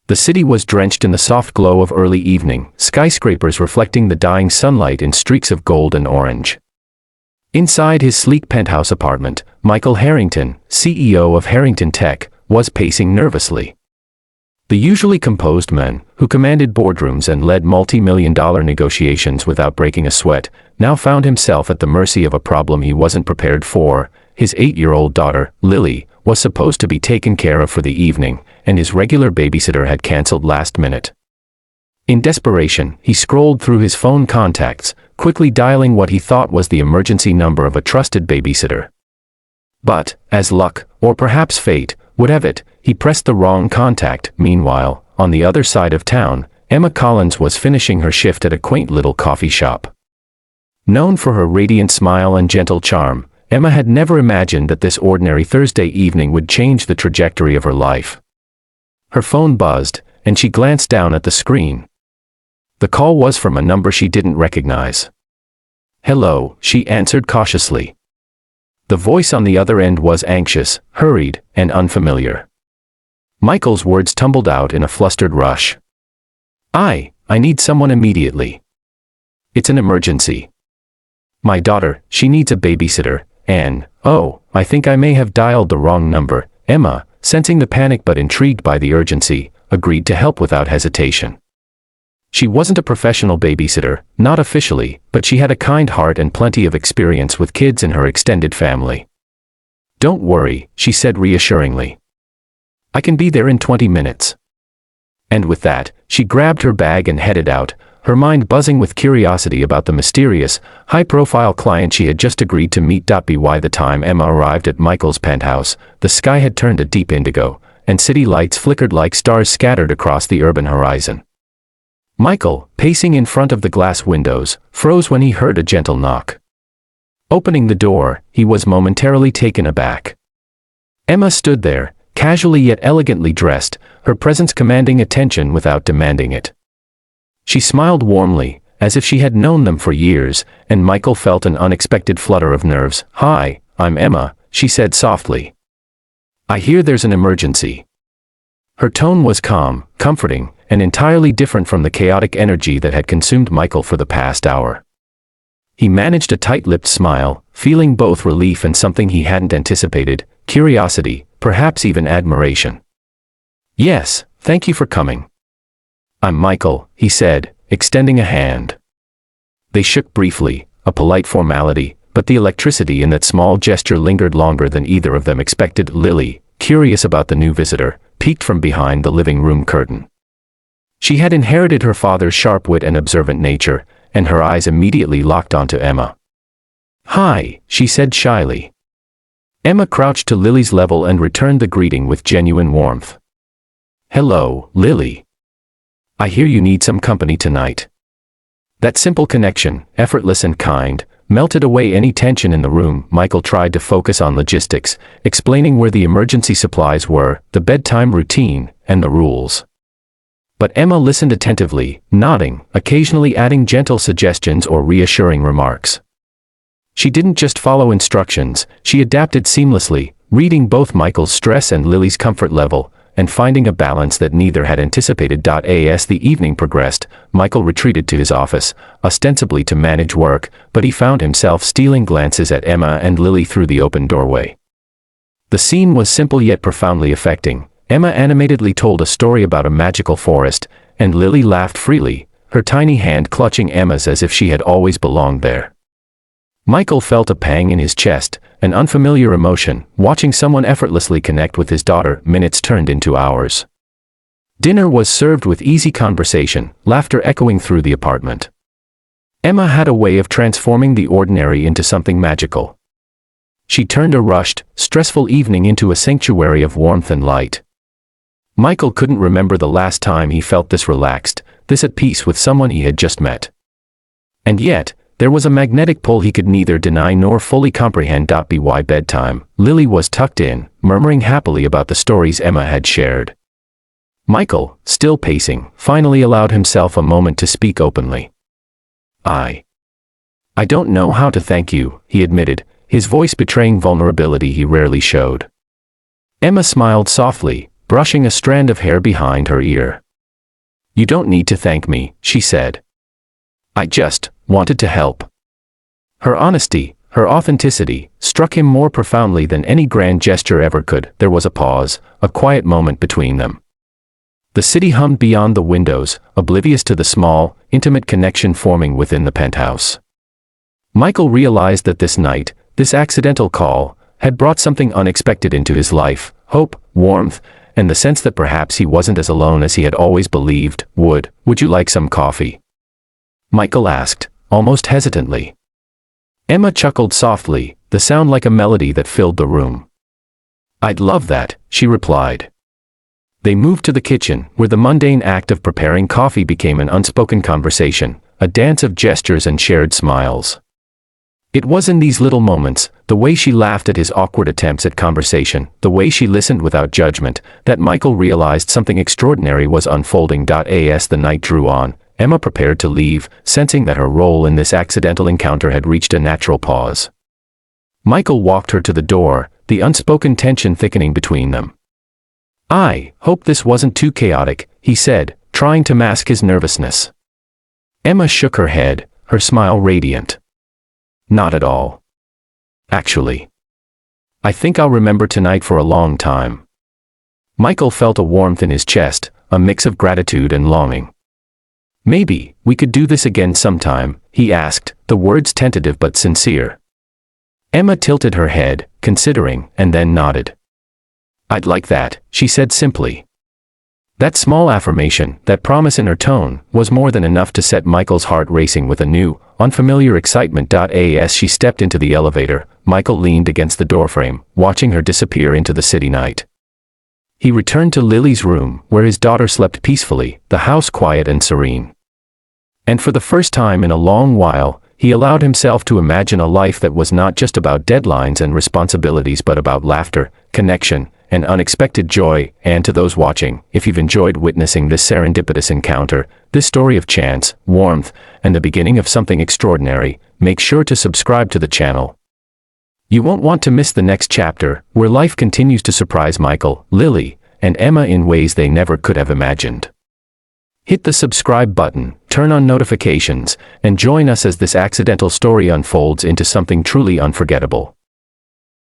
The city was drenched in the soft glow of early evening, skyscrapers reflecting the dying sunlight in streaks of gold and orange. Inside his sleek penthouse apartment, Michael Harrington, CEO of Harrington Tech, was pacing nervously. The usually composed man, who commanded boardrooms and led multi-million-dollar negotiations without breaking a sweat, now found himself at the mercy of a problem he wasn't prepared for. His 8-year-old daughter, Lily, was supposed to be taken care of for the evening, and his regular babysitter had canceled last minute. In desperation, he scrolled through his phone contacts, quickly dialing what he thought was the emergency number of a trusted babysitter. But, as luck, or perhaps fate, would have it, he pressed the wrong contact. Meanwhile, on the other side of town, Emma Collins was finishing her shift at a quaint little coffee shop. Known for her radiant smile and gentle charm, Emma had never imagined that this ordinary Thursday evening would change the trajectory of her life. Her phone buzzed, and she glanced down at the screen. The call was from a number she didn't recognize. "Hello," she answered cautiously. The voice on the other end was anxious, hurried, and unfamiliar. Michael's words tumbled out in a flustered rush. I need someone immediately. It's an emergency. My daughter, she needs a babysitter, and, oh, I think I may have dialed the wrong number." Emma, sensing the panic but intrigued by the urgency, agreed to help without hesitation. She wasn't a professional babysitter, not officially, but she had a kind heart and plenty of experience with kids in her extended family. "Don't worry," she said reassuringly. "I can be there in 20 minutes. And with that, she grabbed her bag and headed out, her mind buzzing with curiosity about the mysterious, high-profile client she had just agreed to meet. By the time Emma arrived at Michael's penthouse, the sky had turned a deep indigo, and city lights flickered like stars scattered across the urban horizon. Michael, pacing in front of the glass windows, froze when he heard a gentle knock. Opening the door, he was momentarily taken aback. Emma stood there, casually yet elegantly dressed, her presence commanding attention without demanding it. She smiled warmly, as if she had known them for years, and Michael felt an unexpected flutter of nerves. "Hi, I'm Emma," she said softly. "I hear there's an emergency." Her tone was calm, comforting, and entirely different from the chaotic energy that had consumed Michael for the past hour. He managed a tight-lipped smile, feeling both relief and something he hadn't anticipated, curiosity, perhaps even admiration. "Yes, thank you for coming." "I'm Michael," he said, extending a hand. They shook briefly, a polite formality, but the electricity in that small gesture lingered longer than either of them expected. Lily, curious about the new visitor, peeked from behind the living room curtain. She had inherited her father's sharp wit and observant nature, and her eyes immediately locked onto Emma. "Hi," she said shyly. Emma crouched to Lily's level and returned the greeting with genuine warmth. "Hello, Lily. I hear you need some company tonight." That simple connection, effortless and kind, melted away any tension in the room. Michael tried to focus on logistics, explaining where the emergency supplies were, the bedtime routine, and the rules. But Emma listened attentively, nodding, occasionally adding gentle suggestions or reassuring remarks. She didn't just follow instructions, she adapted seamlessly, reading both Michael's stress and Lily's comfort level, and finding a balance that neither had anticipated. As the evening progressed, Michael retreated to his office, ostensibly to manage work, but he found himself stealing glances at Emma and Lily through the open doorway. The scene was simple yet profoundly affecting. Emma animatedly told a story about a magical forest, and Lily laughed freely, her tiny hand clutching Emma's as if she had always belonged there. Michael felt a pang in his chest, an unfamiliar emotion, watching someone effortlessly connect with his daughter. Minutes turned into hours. Dinner was served with easy conversation, laughter echoing through the apartment. Emma had a way of transforming the ordinary into something magical. She turned a rushed, stressful evening into a sanctuary of warmth and light. Michael couldn't remember the last time he felt this relaxed, this at peace with someone he had just met. And yet, there was a magnetic pull he could neither deny nor fully comprehend. By bedtime, Lily was tucked in, murmuring happily about the stories Emma had shared. Michael, still pacing, finally allowed himself a moment to speak openly. I don't know how to thank you," he admitted, his voice betraying vulnerability he rarely showed. Emma smiled softly, brushing a strand of hair behind her ear. "You don't need to thank me," she said. "I just wanted to help." Her honesty, her authenticity, struck him more profoundly than any grand gesture ever could. There was a pause, a quiet moment between them. The city hummed beyond the windows, oblivious to the small, intimate connection forming within the penthouse. Michael realized that this night, this accidental call, had brought something unexpected into his life: hope, warmth, and the sense that perhaps he wasn't as alone as he had always believed. Would you like some coffee?" Michael asked, almost hesitantly. Emma chuckled softly, the sound like a melody that filled the room. "I'd love that," she replied. They moved to the kitchen, where the mundane act of preparing coffee became an unspoken conversation, a dance of gestures and shared smiles. It was in these little moments, the way she laughed at his awkward attempts at conversation, the way she listened without judgment, that Michael realized something extraordinary was unfolding. As the night drew on, Emma prepared to leave, sensing that her role in this accidental encounter had reached a natural pause. Michael walked her to the door, the unspoken tension thickening between them. "I hope this wasn't too chaotic," he said, trying to mask his nervousness. Emma shook her head, her smile radiant. "Not at all. Actually, I think I'll remember tonight for a long time." Michael felt a warmth in his chest, a mix of gratitude and longing. "Maybe we could do this again sometime," he asked, the words tentative but sincere. Emma tilted her head, considering, and then nodded. "I'd like that," she said simply. That small affirmation, that promise in her tone, was more than enough to set Michael's heart racing with a new, unfamiliar excitement. As she stepped into the elevator, Michael leaned against the doorframe, watching her disappear into the city night. He returned to Lily's room, where his daughter slept peacefully, the house quiet and serene. And for the first time in a long while, he allowed himself to imagine a life that was not just about deadlines and responsibilities but about laughter, connection, and unexpected joy. And to those watching, if you've enjoyed witnessing this serendipitous encounter, this story of chance, warmth, and the beginning of something extraordinary, make sure to subscribe to the channel. You won't want to miss the next chapter, where life continues to surprise Michael, Lily, and Emma in ways they never could have imagined. Hit the subscribe button, turn on notifications, and join us as this accidental story unfolds into something truly unforgettable.